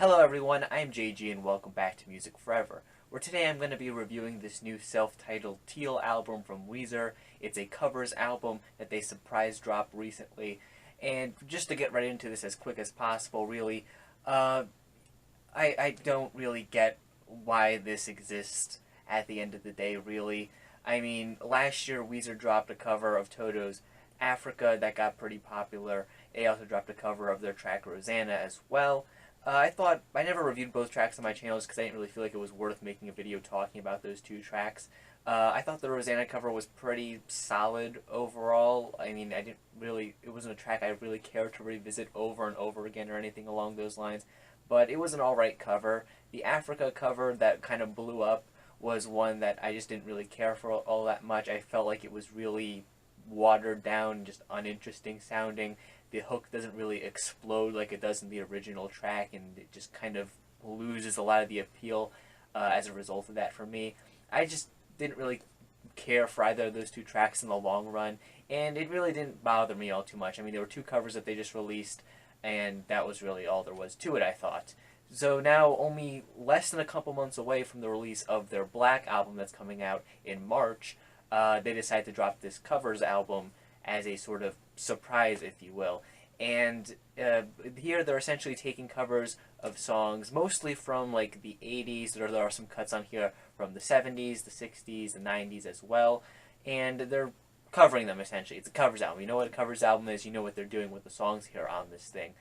Hello everyone, I'm JG and welcome back to Music Forever, where today I'm going to be reviewing this new self-titled Teal album from Weezer. It's a covers album that they surprise dropped recently, and just to get right into this as quick as possible, really, I don't really get why this exists at the end of the day, really. I mean, last year Weezer dropped a cover of Toto's Africa that got pretty popular. They also dropped a cover of their track Rosanna as well. I never reviewed both tracks on my channels because I didn't really feel like it was worth making a video talking about those two tracks. I thought the Rosanna cover was pretty solid overall. I mean, it wasn't a track I really cared to revisit over and over again or anything along those lines, but it was an alright cover. The Africa cover that kind of blew up was one that I just didn't really care for all that much. I felt like it was really watered down, just uninteresting sounding. The hook doesn't really explode like it does in the original track, and it just kind of loses a lot of the appeal as a result of that for me. I just didn't really care for either of those two tracks in the long run, and it really didn't bother me all too much. I mean, there were two covers that they just released, and that was really all there was to it, I thought. So now, only less than a couple months away from the release of their Black album that's coming out in March, they decided to drop this covers album as a sort of surprise, if you will. And here they're essentially taking covers of songs, mostly from like the 80s. There are some cuts on here from the 70s, the 60s, the 90s as well. And they're covering them essentially. It's a covers album. You know what a covers album is. You know what they're doing with the songs here on this thing.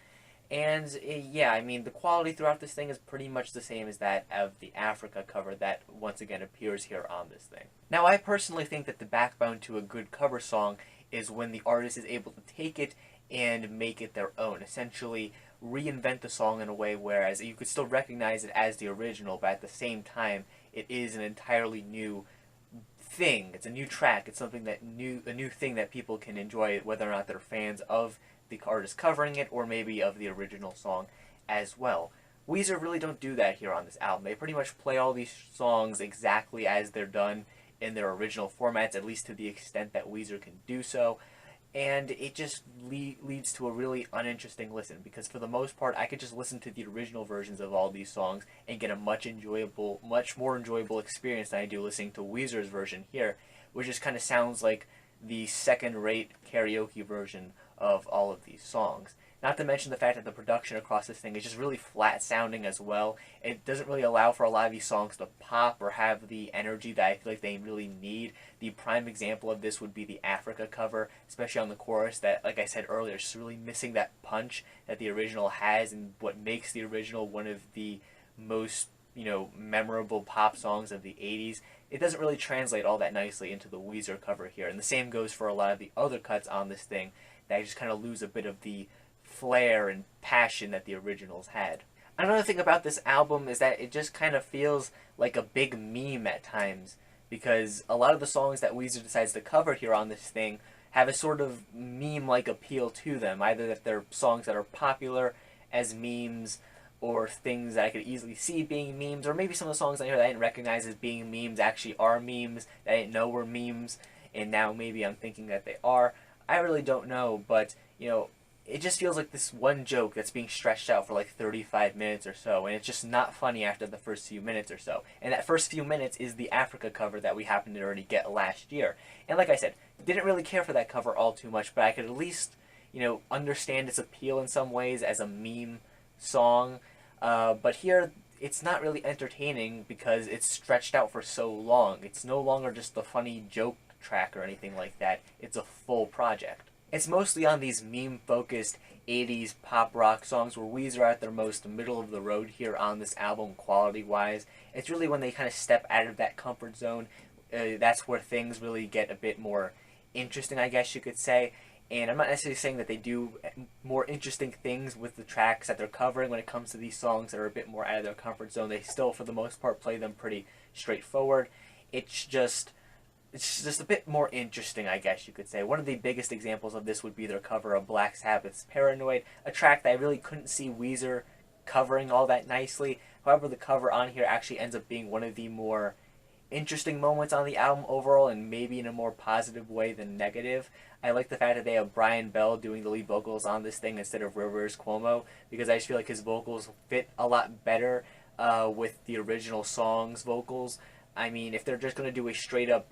And yeah, I mean, the quality throughout this thing is pretty much the same as that of the Africa cover that once again appears here on this thing. Now, I personally think that the backbone to a good cover song is when the artist is able to take it and make it their own. Essentially, reinvent the song in a way whereas you could still recognize it as the original, but at the same time, it is an entirely new thing. It's a new track. It's something a new thing that people can enjoy, whether or not they're fans of the artist covering it or maybe of the original song as well. Weezer really don't do that here on this album. They pretty much play all these songs exactly as they're done in their original formats, at least to the extent that Weezer can do so, and it just leads to a really uninteresting listen, because for the most part I could just listen to the original versions of all these songs and get a much more enjoyable experience than I do listening to Weezer's version here, which just kind of sounds like the second-rate karaoke version of all of these songs. Not to mention the fact that the production across this thing is just really flat sounding as well. It doesn't really allow for a lot of these songs to pop or have the energy that I feel like they really need. The prime example of this would be the Africa cover, especially on the chorus that, like I said earlier, is just really missing that punch that the original has, and what makes the original one of the most, memorable pop songs of the 80s. It doesn't really translate all that nicely into the Weezer cover here, and the same goes for a lot of the other cuts on this thing that just kind of lose a bit of the flair and passion that the originals had. Another thing about this album is that it just kind of feels like a big meme at times, because a lot of the songs that Weezer decides to cover here on this thing have a sort of meme-like appeal to them, either that they're songs that are popular as memes, or things that I could easily see being memes, or maybe some of the songs I hear that I didn't recognize as being memes actually are memes that I didn't know were memes, and now maybe I'm thinking that they are. I really don't know, but, it just feels like this one joke that's being stretched out for like 35 minutes or so, and it's just not funny after the first few minutes or so. And that first few minutes is the Africa cover that we happened to already get last year. And like I said, didn't really care for that cover all too much, but I could at least, understand its appeal in some ways as a meme song. But here, it's not really entertaining because it's stretched out for so long. It's no longer just a funny joke track or anything like that. It's a full project. It's mostly on these meme-focused 80s pop rock songs where Weezer are at their most middle of the road here on this album quality-wise. It's really when they kind of step out of that comfort zone. That's where things really get a bit more interesting, I guess you could say. And I'm not necessarily saying that they do more interesting things with the tracks that they're covering when it comes to these songs that are a bit more out of their comfort zone. They still, for the most part, play them pretty straightforward. It's just a bit more interesting, I guess you could say. One of the biggest examples of this would be their cover of Black Sabbath's Paranoid, a track that I really couldn't see Weezer covering all that nicely. However, the cover on here actually ends up being one of the more interesting moments on the album overall, and maybe in a more positive way than negative. I like the fact that they have Brian Bell doing the lead vocals on this thing instead of Rivers Cuomo, because I just feel like his vocals fit a lot better with the original song's vocals. I mean, if they're just going to do a straight up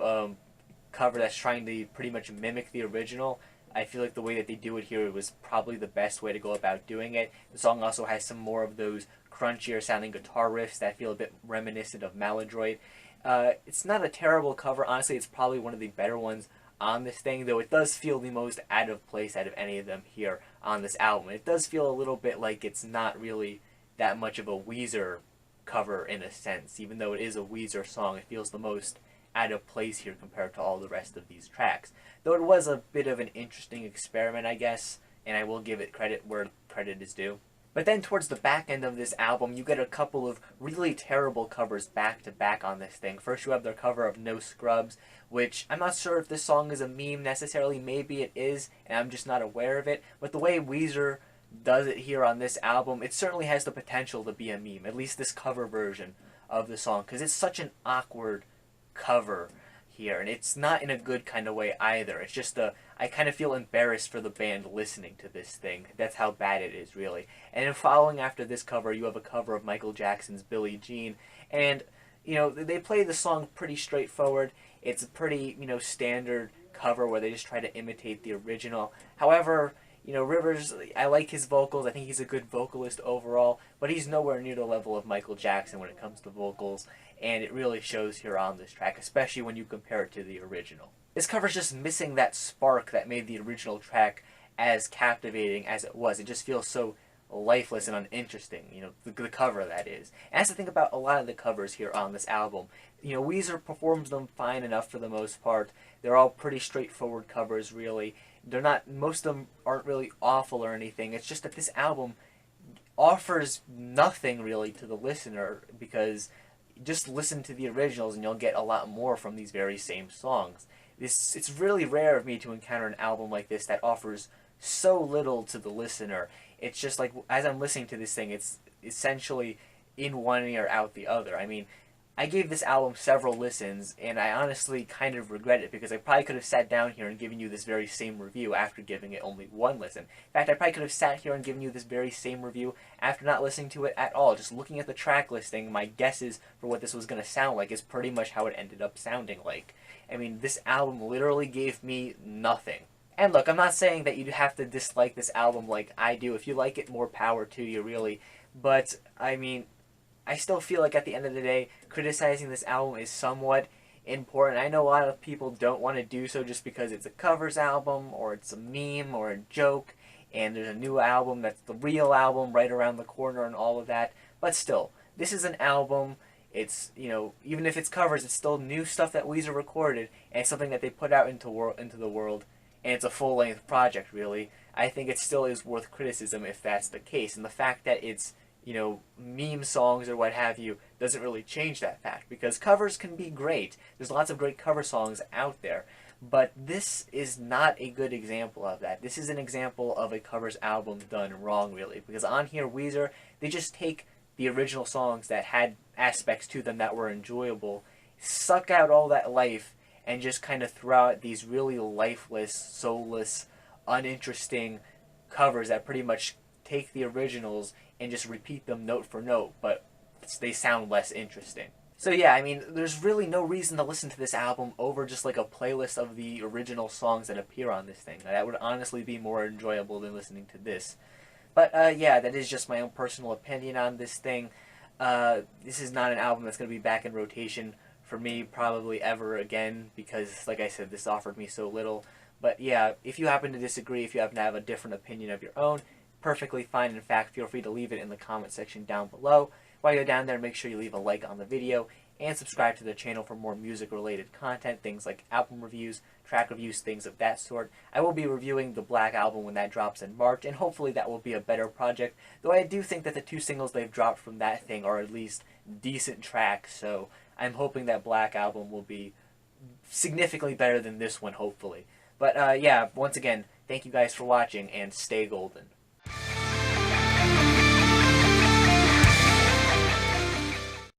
cover that's trying to pretty much mimic the original, I feel like the way that they do it here was probably the best way to go about doing it. The song also has some more of those crunchier sounding guitar riffs that feel a bit reminiscent of Maladroit. It's not a terrible cover. Honestly, it's probably one of the better ones on this thing, though it does feel the most out of place out of any of them here on this album. It does feel a little bit like it's not really that much of a Weezer cover in a sense. Even though it is a Weezer song, it feels the most out of place here compared to all the rest of these tracks. Though it was a bit of an interesting experiment, I guess, and I will give it credit where credit is due. But then towards the back end of this album, you get a couple of really terrible covers back to back on this thing. First you have their cover of No Scrubs, which I'm not sure if this song is a meme necessarily. Maybe it is, and I'm just not aware of it. But the way Weezer does it here on this album, it certainly has the potential to be a meme, at least this cover version of the song, because it's such an awkward cover here, and it's not in a good kind of way either. It's just I kind of feel embarrassed for the band listening to this thing. That's how bad it is, really. And then following after this cover, you have a cover of Michael Jackson's Billie Jean, and you know, they play the song pretty straightforward. It's a pretty, you know, standard cover where they just try to imitate the original. However, you know, Rivers, I like his vocals. I think he's a good vocalist overall, but he's nowhere near the level of Michael Jackson when it comes to vocals, and it really shows here on this track, especially when you compare it to the original. This cover's just missing that spark that made the original track as captivating as it was. It just feels so lifeless and uninteresting, you know, the cover that is. And that's the thing about a lot of the covers here on this album. You know, Weezer performs them fine enough for the most part. They're all pretty straightforward covers, really. They're not, most of them aren't really awful or anything. It's just that this album offers nothing really to the listener, because just listen to the originals and you'll get a lot more from these very same songs. It's really rare of me to encounter an album like this that offers so little to the listener. It's just like, as I'm listening to this thing, it's essentially in one ear out the other. I mean, I gave this album several listens, and I honestly kind of regret it, because I probably could have sat down here and given you this very same review after giving it only one listen. In fact, I probably could have sat here and given you this very same review after not listening to it at all. Just looking at the track listing, my guesses for what this was going to sound like is pretty much how it ended up sounding like. I mean, this album literally gave me nothing. And look, I'm not saying that you have to dislike this album like I do. If you like it, more power to you, really. But, I mean, I still feel like at the end of the day, criticizing this album is somewhat important. I know a lot of people don't want to do so just because it's a covers album, or it's a meme, or a joke, and there's a new album that's the real album right around the corner and all of that. But still, this is an album. It's, you know, even if it's covers, it's still new stuff that Weezer recorded, and it's something that they put out into the world, and it's a full-length project, really. I think it still is worth criticism if that's the case, and the fact that it's, you know, meme songs or what have you doesn't really change that fact, because covers can be great. There's lots of great cover songs out there, but this is not a good example of that. This is an example of a covers album done wrong, really, because on here, Weezer, they just take the original songs that had aspects to them that were enjoyable, suck out all that life, and just kind of throw out these really lifeless, soulless, uninteresting covers that pretty much take the originals and just repeat them note for note, but they sound less interesting. So yeah, I mean, there's really no reason to listen to this album over just like a playlist of the original songs that appear on this thing. That would honestly be more enjoyable than listening to this. But yeah, that is just my own personal opinion on this thing. This is not an album that's going to be back in rotation for me probably ever again, because like I said, this offered me so little. But yeah, if you happen to disagree, if you happen to have a different opinion of your own, perfectly fine. In fact, feel free to leave it in the comment section down below. While you're down there, make sure you leave a like on the video and subscribe to the channel for more music-related content, things like album reviews, track reviews, things of that sort. I will be reviewing the Black Album when that drops in March, and hopefully that will be a better project, though I do think that the two singles they've dropped from that thing are at least decent tracks, so I'm hoping that Black Album will be significantly better than this one, hopefully. But yeah, once again, thank you guys for watching, and stay golden.